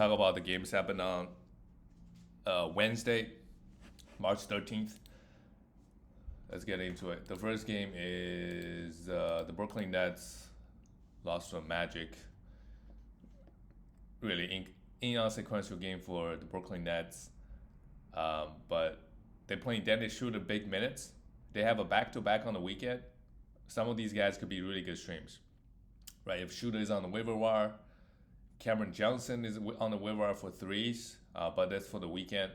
Talk about the games happened on Wednesday, March 13th. Let's get into it. The first game is the Brooklyn Nets lost to the Magic. Really inconsequential game for the Brooklyn Nets. But they're playing Dennis Schroeder big minutes. They have a back-to-back on the weekend. Some of these guys could be really good streams, right? If Schroeder is on the waiver wire, Cameron Johnson is on the waiver wire for threes, but that's for the weekend.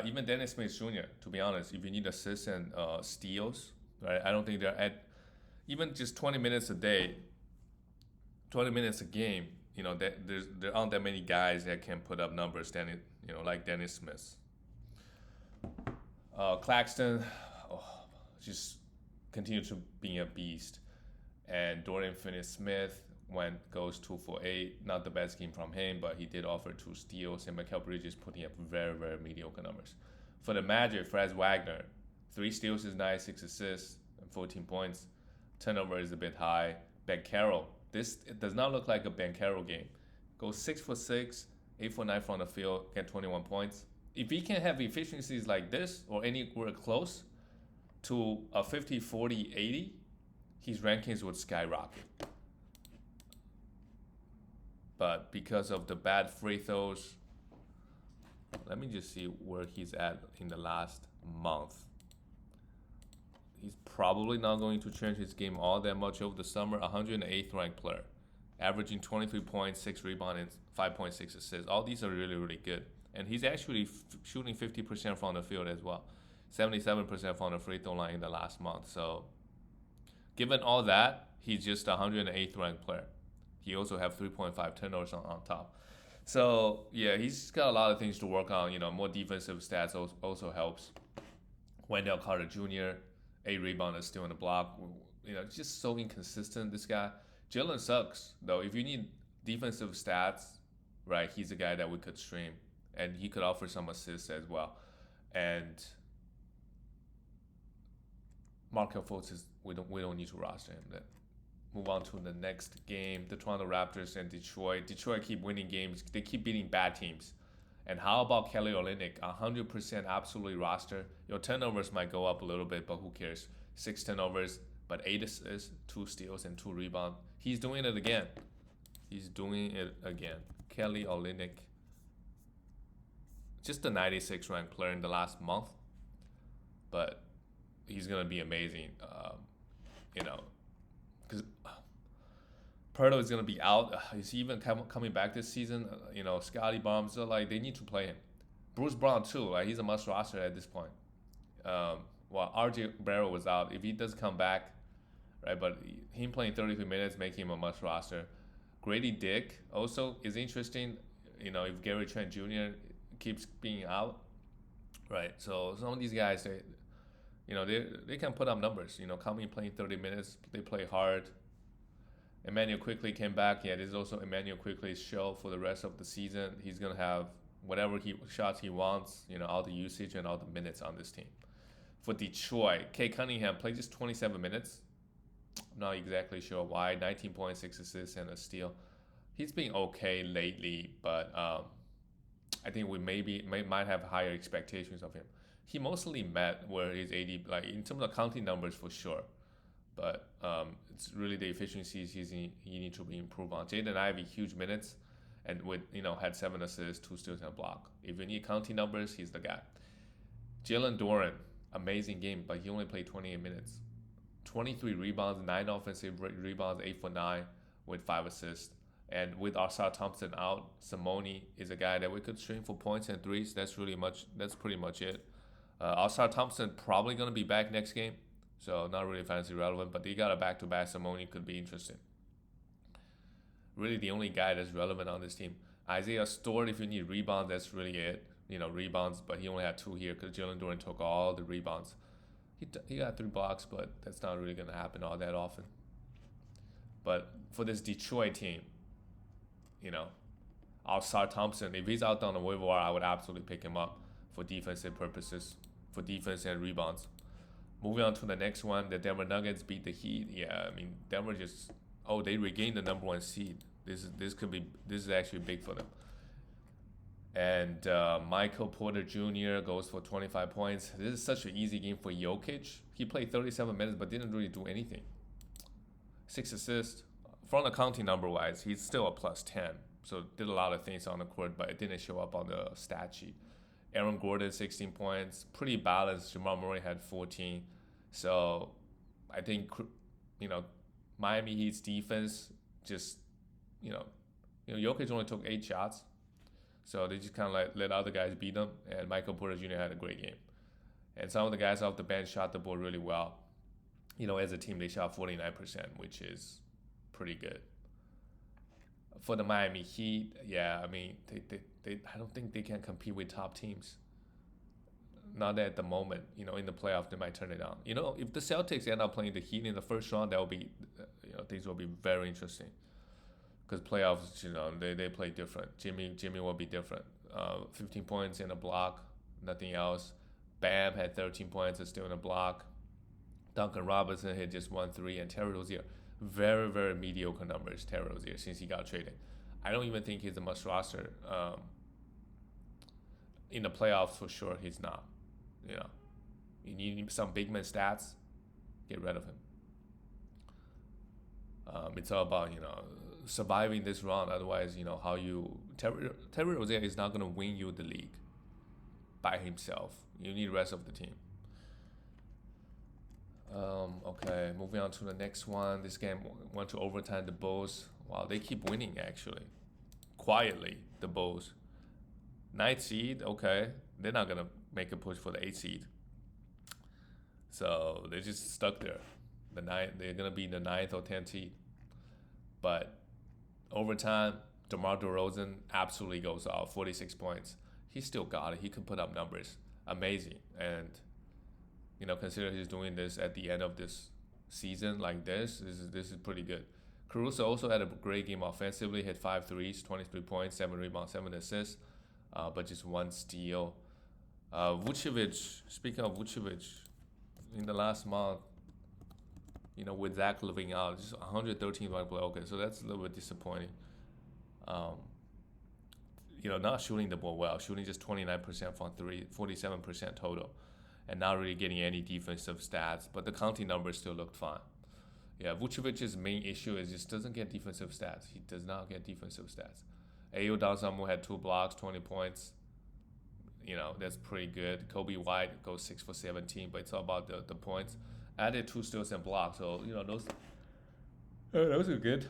Even Dennis Smith Jr., to be honest, if you need assists and steals, right? I don't think they're at even just 20 minutes a day, 20 minutes a game. There aren't that many guys that can put up numbers like Dennis Smith. Claxton, oh, just continued to be a beast, and Dorian Finney-Smith goes 2 for 8. Not the best game from him, but he did offer 2 steals, and Mikal Bridges putting up very, very mediocre numbers. For the Magic, Franz Wagner, 3 steals is nice, 6 assists, and 14 points. Turnover is a bit high. Ben Carroll, it does not look like a Ben Carroll game. Goes 6 for 6, 8 for 9 from the field, get 21 points. If he can have efficiencies like this or anywhere close to a 50, 40, 80, his rankings would skyrocket. But because of the bad free throws, let me just see where he's at in the last month. He's probably not going to change his game all that much over the summer. 108th ranked player, averaging 23 points, 6 rebounds, and 5.6 assists. All these are really, really good. And he's actually shooting 50% from the field as well. 77% from the free throw line in the last month. So given all that, he's just a 108th ranked player. He also have 3.5 turnovers on top. So yeah, he's got a lot of things to work on. More defensive stats also helps. Wendell Carter Jr., 8 rebounders still on the block. Just so inconsistent, this guy. Jalen sucks though. If you need defensive stats, right, he's a guy that we could stream, and he could offer some assists as well. And Markel Fultz we don't need to roster him. Move on to the next game, the Toronto Raptors and Detroit. Detroit keep winning games. They keep beating bad teams. And how about Kelly Olynyk? 100% absolutely roster. Your turnovers might go up a little bit, but who cares? 6 turnovers, but 8 assists, 2 steals, and 2 rebounds. He's doing it again. Kelly Olynyk. Just a 96 ranked player in the last month. But he's going to be amazing. Because Pirtle is going to be out. Is he even coming back this season? Scotty Barnes, so they need to play him. Bruce Brown too. He's a must roster at this point. While RJ Barrett was out, if he does come back, right? But him playing 33 minutes make him a must roster. Grady Dick also is interesting. If Gary Trent Jr. keeps being out, right? So some of these guys, they can put up numbers. Coming playing 30 minutes, they play hard. Emmanuel Quickley came back. Yeah, this is also Emmanuel Quickley's show for the rest of the season. He's gonna have whatever shots he wants. All the usage and all the minutes on this team. For Detroit, Kay Cunningham played just 27 minutes. I'm not exactly sure why. 19.6 assists and a steal. He's been okay lately, but I think we might have higher expectations of him. He mostly met where his AD, in terms of counting numbers for sure, but it's really the efficiencies he needs to improve on. Jaden Ivey, huge minutes, and had 7 assists, 2 steals, and a block. If you need counting numbers, he's the guy. Jalen Duren, amazing game, but he only played 28 minutes. 23 rebounds, 9 offensive rebounds, 8 for 9 with 5 assists. And with Ausar Thompson out, Simone is a guy that we could stream for points and threes. That's pretty much it. Ausar Thompson probably going to be back next game, so not really fantasy relevant, but they got a back-to-back. Simone could be interesting. Really the only guy that's relevant on this team. Isaiah Stewart, if you need rebounds, that's really it. Rebounds, but he only had 2 here because Jalen Duren took all the rebounds. He got 3 blocks, but that's not really going to happen all that often. But for this Detroit team, Ausar Thompson, if he's out on the waiver wire, I would absolutely pick him up for defensive purposes, for defense and rebounds. Moving on to the next one, the Denver Nuggets beat the Heat. Yeah, Denver they regained the number 1 seed. This is actually big for them. And Michael Porter Jr. goes for 25 points. This is such an easy game for Jokic. He played 37 minutes but didn't really do anything. 6 assists. From the counting number-wise, he's still a plus 10. So did a lot of things on the court, but it didn't show up on the stat sheet. Aaron Gordon, 16 points. Pretty balanced. Jamal Murray had 14. So I think, Miami Heat's defense just, Jokic only took 8 shots. So they just kind of like let other guys beat them. And Michael Porter Jr. had a great game. And some of the guys off the bench shot the ball really well. As a team, they shot 49%, which is pretty good. For the Miami Heat, yeah, I mean, they I don't think they can compete with top teams. Not at the moment. In the playoff, they might turn it on. If the Celtics end up playing the Heat in the first round, that will be, things will be very interesting. Because playoffs, they play different. Jimmy will be different. 15 points in a block, nothing else. Bam had 13 points, is still in a block. Duncan Robinson hit just 1-3, and Terry Rozier, very, very mediocre numbers, Terry Rozier, since he got traded. I don't even think he's a must roster. In the playoffs, for sure, he's not. You need some big man stats, get rid of him. It's all about, surviving this round. Otherwise, Terry Rozier is not going to win you the league by himself. You need the rest of the team. Okay, moving on to the next one. This game went to overtime. The Bulls, wow, they keep winning actually. Quietly, the Bulls. 9th seed, okay. They're not going to make a push for the 8th seed. So they're just stuck there. They're going to be the 9th or 10th seed. But overtime, DeMar DeRozan absolutely goes off, 46 points. He still got it. He could put up numbers. Amazing. And consider he's doing this at the end of this season like this. This is pretty good. Caruso also had a great game offensively. Hit 5 threes, 23 points, 7 rebounds, 7 assists, but just 1 steal. Vucevic. Speaking of Vucevic, in the last month, with Zach living out, just 113 by play. Okay, so that's a little bit disappointing. Not shooting the ball well, shooting just 29% from 3, 47% total. And not really getting any defensive stats, but the counting numbers still looked fine. Yeah, Vucevic's main issue is just doesn't get defensive stats. He does not get defensive stats. Ayo Dosunmu had 2 blocks, 20 points. That's pretty good. Kobe White goes 6 for 17, but it's all about the points. Added 2 steals and blocks, so those are good.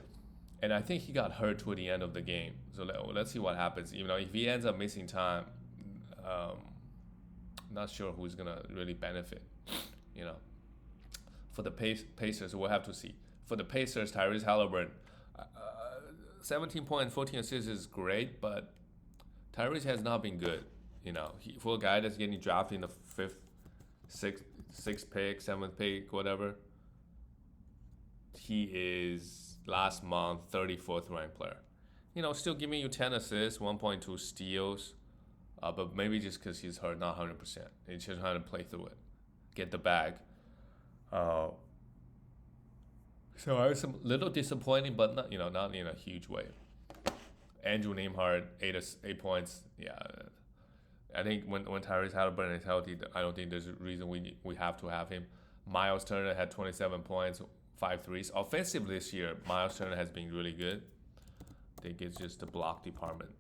And I think he got hurt toward the end of the game. So let's see what happens. If he ends up missing time, not sure who's gonna really benefit. For the Pacers, we'll have to see. For the Pacers, Tyrese Halliburton, 17 points, 14 assists is great, but Tyrese has not been good. For a guy that's getting drafted in the 5th, 6th pick, 7th pick, whatever, he is last month 34th ranked player. Still giving you 10 assists, 1.2 steals, but maybe just because he's hurt, not 100%. He's just trying to play through it, get the bag. So I was a little disappointing, but not in a huge way. Andrew Nembhard, 8 points. Yeah, I think when Tyrese Halliburton is healthy, I don't think there's a reason we have to have him. Miles Turner had 27 points, 5 threes. Offensively this year, Miles Turner has been really good. I think it's just the block department.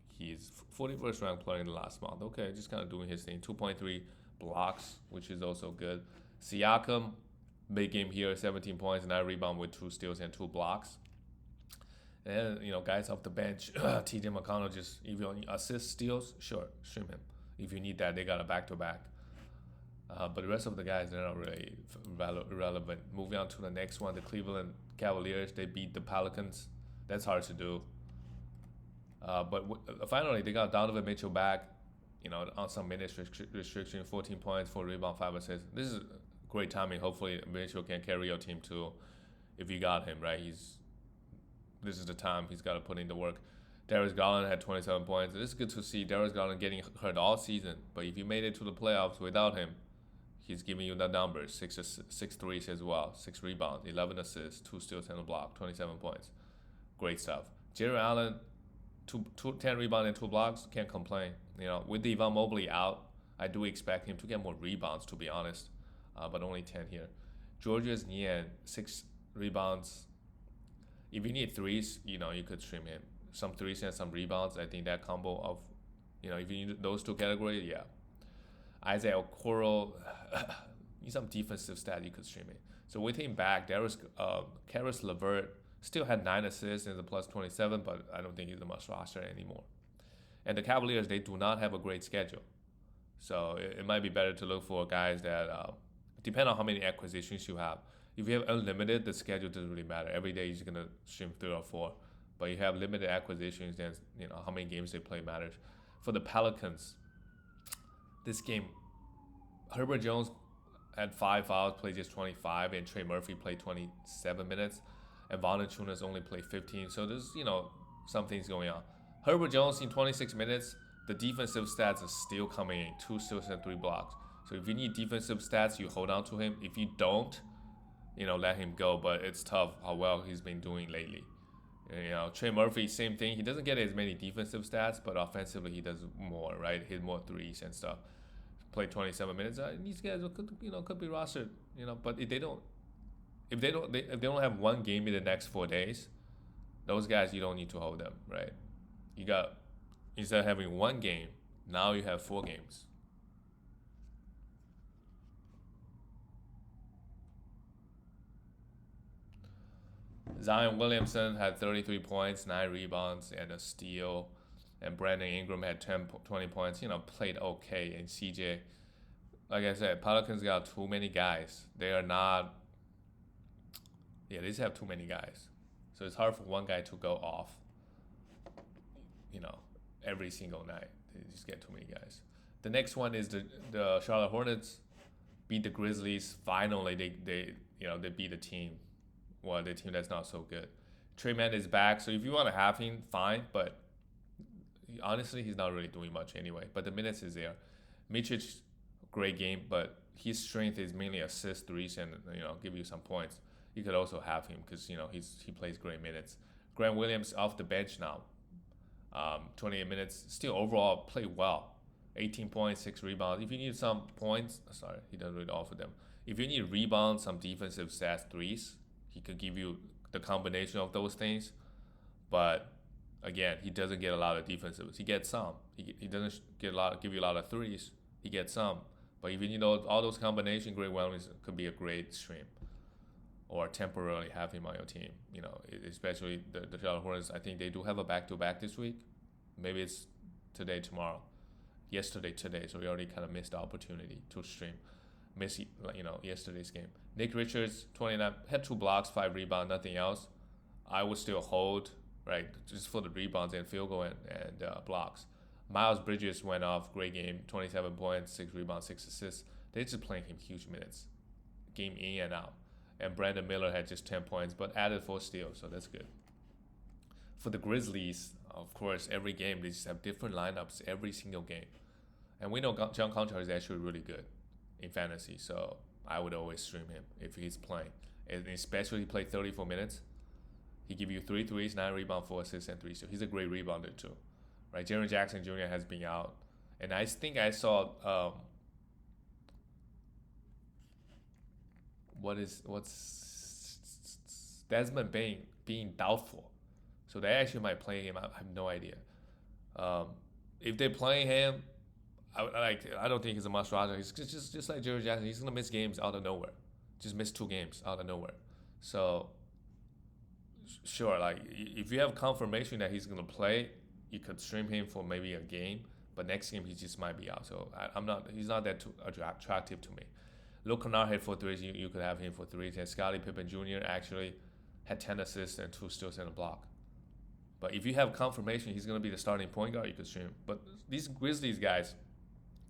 He's 41st ranked player in the last month. Okay, just kind of doing his thing. 2.3 blocks, which is also good. Siakam, big game here, 17 points, 9 rebounds with 2 steals and 2 blocks. And, guys off the bench, TJ McConnell, just, if you assist steals, sure, stream him. If you need that, they got a back-to-back. But the rest of the guys, they're not really relevant. Moving on to the next one, the Cleveland Cavaliers, they beat the Pelicans. That's hard to do. But finally, they got Donovan Mitchell back, on some minutes restriction, 14 points, 4 rebounds, 5 assists. This is great timing. Hopefully, Mitchell can carry your team too. If you got him, right? This is the time he's got to put in the work. Darius Garland had 27 points. It's good to see Darius Garland getting hurt all season. But if you made it to the playoffs without him, he's giving you the numbers. 6 threes as well, 6 rebounds, 11 assists, 2 steals and a block, 27 points. Great stuff. Jared Allen, 10 rebounds and 2 blocks, can't complain. With Devon Mobley out, I do expect him to get more rebounds, to be honest, but only 10 here. Georgia's Nian, 6 rebounds. If you need threes, you could stream him. Some threes and some rebounds. I think that combo of, if you need those two categories, yeah. Isaiah Okoro, need some defensive stat you could stream it. So with him back, Karis LeVert still had 9 assists and the plus 27, but I don't think he's a must roster anymore. And the Cavaliers, they do not have a great schedule. So it might be better to look for guys that depend on how many acquisitions you have. If you have unlimited, the schedule doesn't really matter. Every day you're gonna stream 3 or 4. But you have limited acquisitions, then how many games they play matters. For the Pelicans, this game, Herbert Jones had 5 fouls, played just 25, and Trey Murphy played 27 minutes, and Valanciunas only played 15. So there's some things going on. Herbert Jones in 26 minutes, the defensive stats are still coming in, 2 steals and 3 blocks. So if you need defensive stats, you hold on to him. If you don't, let him go. But it's tough how well he's been doing lately. Trey Murphy, same thing. He doesn't get as many defensive stats, but offensively he does more, right? Hit more threes and stuff. Played 27 minutes. These guys could be rostered, But if they don't have one game in the next 4 days, those guys you don't need to hold them, right? You got, instead of having one game, now you have 4 games. Zion Williamson had 33 points, 9 rebounds, and a steal. And Brandon Ingram had 20 points, played okay. And CJ, like I said, Pelicans got too many guys. They just have too many guys. So it's hard for one guy to go off, every single night. They just get too many guys. The next one is the Charlotte Hornets beat the Grizzlies. Finally, they beat the team. Well, the team that's not so good. Trey Mann is back, so if you want to have him, fine. But honestly, he's not really doing much anyway. But the minutes is there. Mičić, great game, but his strength is mainly assist, threes, and give you some points. You could also have him because he plays great minutes. Grant Williams off the bench now, 28 minutes. Still overall played well. 18 points, 6 rebounds. If you need some points, he doesn't really offer them. If you need rebounds, some defensive stats, threes, he could give you the combination of those things. But again, he doesn't get a lot of defensives. He gets some. He doesn't give you a lot of threes. He gets some. But if you need all those combinations, Grant Williams could be a great stream. Or temporarily have him on your team. Especially the Charlotte Hornets. I think they do have a back-to-back this week. Maybe it's today, tomorrow. Yesterday, today. So we already kind of missed the opportunity to stream. Miss yesterday's game. Nick Richards, 29, had 2 blocks, 5 rebounds, nothing else. I would still hold, right, just for the rebounds and field goal and blocks. Miles Bridges went off, great game, 27 points, 6 rebounds, 6 assists. They're just playing him huge minutes, game in and out. And Brandon Miller had just 10 points, but added 4 steals, so that's good. For the Grizzlies, of course, every game they just have different lineups every single game. And we know John Conchar is actually really good in fantasy, so I would always stream him if he's playing. And especially he played 34 minutes. He give you 3 threes, 9 rebounds, 4 assists, and 3 steals. He's a great rebounder too, right? Jaren Jackson Jr. has been out, and I think I saw what's Desmond Bain being doubtful, so they actually might play him. I have no idea. If they're playing him, I don't think he's a must roster. He's just like Jaren Jackson. He's gonna miss games out of nowhere. Just miss 2 games out of nowhere. So sure, like if you have confirmation that he's gonna play, you could stream him for maybe a game. But next game he just might be out. So he's not that too attractive to me. Luke Kennard had 4 threes. You could have him for 3s. And Scottie Pippen Jr. actually had 10 assists and 2 steals and a block. But if you have confirmation he's gonna be the starting point guard, you could stream. But these Grizzlies guys.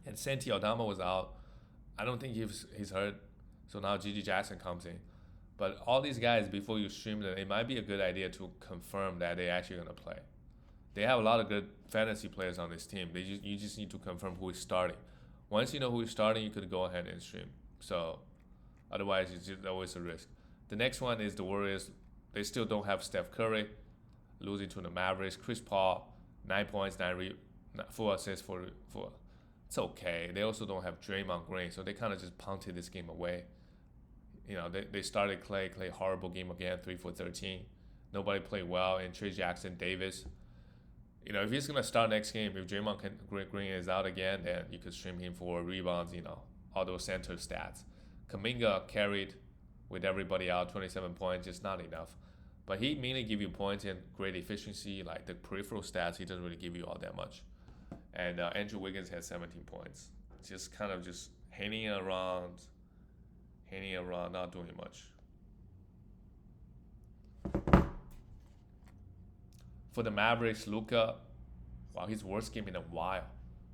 And Santi Aldama was out. I don't think he's hurt. So now Gigi Jackson comes in. But all these guys, before you stream them, it might be a good idea to confirm that they're actually going to play. They have a lot of good fantasy players on this team. You just need to confirm who is starting. Once you know who is starting, you could go ahead and stream. So otherwise, it's just always a risk. The next one is the Warriors. They still don't have Steph Curry, losing to the Mavericks. Chris Paul 9 points, 4 assists for. It's okay. They also don't have Draymond Green, so they kind of just punted this game away. They started Clay horrible game again, 3 for 13. Nobody played well, and Trey Jackson Davis. If he's gonna start next game, if Green is out again, then you could stream him for rebounds. All those center stats. Kuminga carried with everybody out, 27 points, just not enough. But he mainly give you points and great efficiency. Like the peripheral stats, he doesn't really give you all that much. And Andrew Wiggins had 17 points. Just kind of just hanging around, not doing much. For the Mavericks, Luka, his worst game in a while.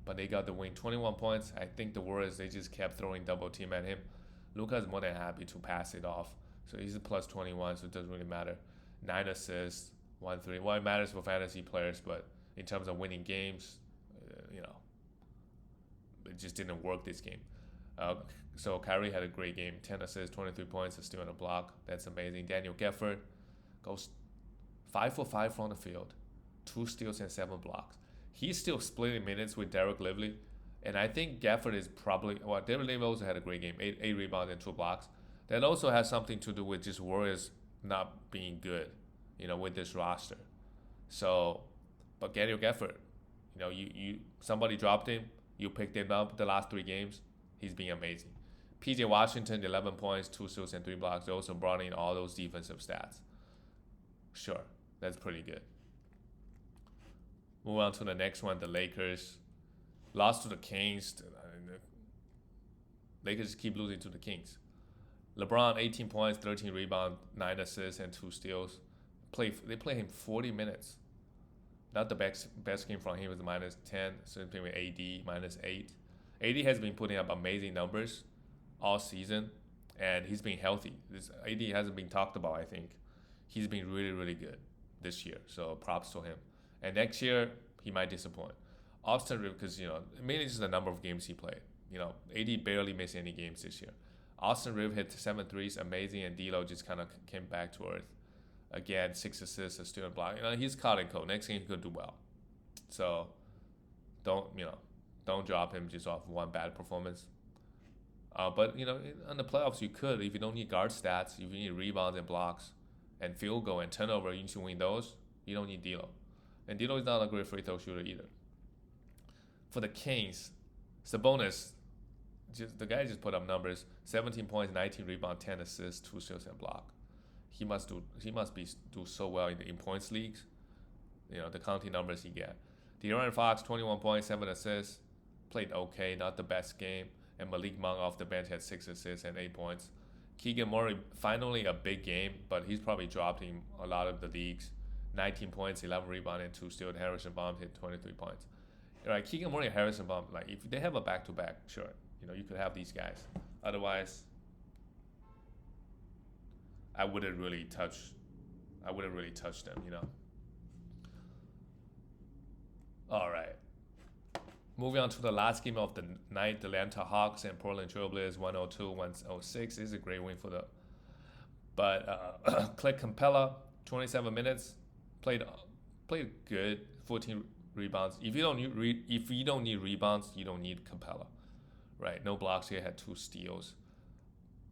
But they got the win, 21 points. I think the Warriors, they just kept throwing double team at him. Luka is more than happy to pass it off. So he's a plus 21, so it doesn't really matter. 9 assists, 1-3. Well, it matters for fantasy players, but in terms of winning games, it just didn't work this game. So Kyrie had a great game. 10 assists, 23 points, still on a block. That's amazing. Daniel Gafford goes 5 for 5 from the field, 2 steals and 7 blocks. He's still splitting minutes with Derek Lively. And I think Gafford is probably, Derek Lively also had a great game, 8 rebounds and 2 blocks. That also has something to do with just Warriors not being good, with this roster. So, but Daniel Gafford, somebody dropped him, you picked him up the last 3 games, he's been amazing. PJ Washington, 11 points, 2 steals and 3 blocks. They also brought in all those defensive stats. Sure, that's pretty good. Move on to the next one, the Lakers. Lost to the Kings. The Lakers keep losing to the Kings. LeBron, 18 points, 13 rebounds, 9 assists, and 2 steals. They play him 40 minutes. Not the best game from him was minus 10. Same thing with AD, minus 8. AD has been putting up amazing numbers all season, and he's been healthy. AD hasn't been talked about, I think. He's been really, really good this year, so props to him. And next year, he might disappoint. Austin Reeves, because, mainly just the number of games he played. AD barely missed any games this year. Austin Reeves hit 7 threes, amazing, and D'Lo just kind of came back to earth. Again, 6 assists, a steal and block. He's caught and cold. Next game he could do well. So don't drop him just off one bad performance. But in the playoffs you could, if you don't need guard stats, if you need rebounds and blocks and field goal and turnover, you need to win those. You don't need D'Lo. And D'Lo is not a great free throw shooter either. For the Kings, Sabonis, the guy just put up numbers: 17 points, 19 rebounds, 10 assists, 2 steals and block. He must do so well in points leagues. The counting numbers he get. De'Aaron Fox, 21 points, 7 assists, played okay, not the best game. And Malik Monk off the bench had 6 assists and 8 points. Keegan Murray, finally a big game, but he's probably dropped in a lot of the leagues. 19 points, 11 rebounds, and 2 steals. Harrison Barnes hit 23 points. Right, Keegan Murray and Harrison Barnes, if they have a back-to-back, sure, you could have these guys. Otherwise, I wouldn't really touch them, All right. Moving on to the last game of the night, the Atlanta Hawks and Portland Trailblazers, 102-106. This is a great win for the. But Clint Capella, 27 minutes, played good, 14 rebounds. If you don't need rebounds, you don't need Capella, right? No blocks here, had 2 steals.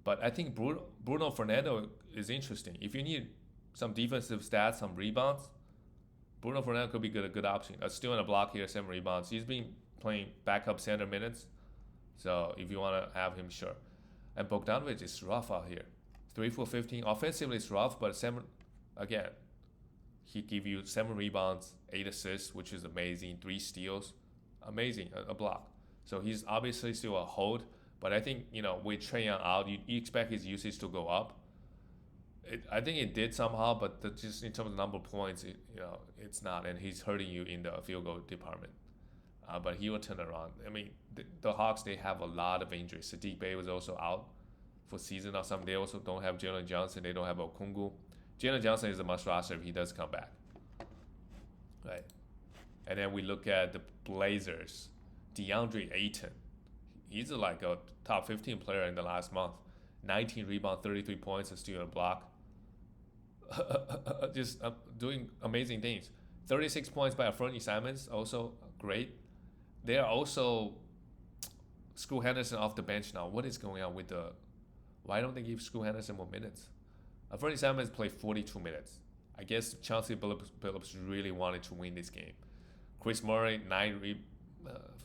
But I think Bruno Fernando is interesting. If you need some defensive stats, some rebounds, Bruno Fernando could be a good option. A steal and a block here, 7 rebounds. He's been playing backup center minutes, so if you want to have him, sure. And Bogdanovic is rough out here. 3 for 15. Offensively, it's rough, but 7, again, he give you 7 rebounds, 8 assists, which is amazing, 3 steals, amazing, a block. So he's obviously still a hold, but I think, with Trae Young out, you expect his usage to go up. I think it did somehow, but just in terms of number of points, it's not, and he's hurting you in the field goal department. But he will turn around. I mean, the Hawks, they have a lot of injuries. Sadiq Bey was also out for season or something. They also don't have Jalen Johnson. They don't have Okungwu. Jalen Johnson is a must roster if he does come back. Right. And then we look at the Blazers. DeAndre Ayton. He's like a top 15 player in the last month. 19 rebounds, 33 points, a steal and block. Just doing amazing things. 36 points by Fernie Simons, also great. They are also Scoot Henderson off the bench now. What is going on with the? Why don't they give Scoot Henderson more minutes? Fernie Simons played 42 minutes. I guess Chauncey Billups really wanted to win this game. Chris Murray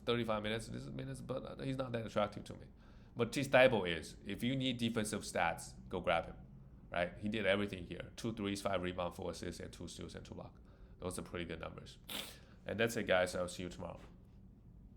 35 minutes, but he's not that attractive to me. But Matisse Thybulle is. If you need defensive stats, go grab him. Right? He did everything here: 2 threes, 5 rebounds, 4 assists, and 2 steals and 2 blocks. Those are pretty good numbers. And that's it, guys. I'll see you tomorrow.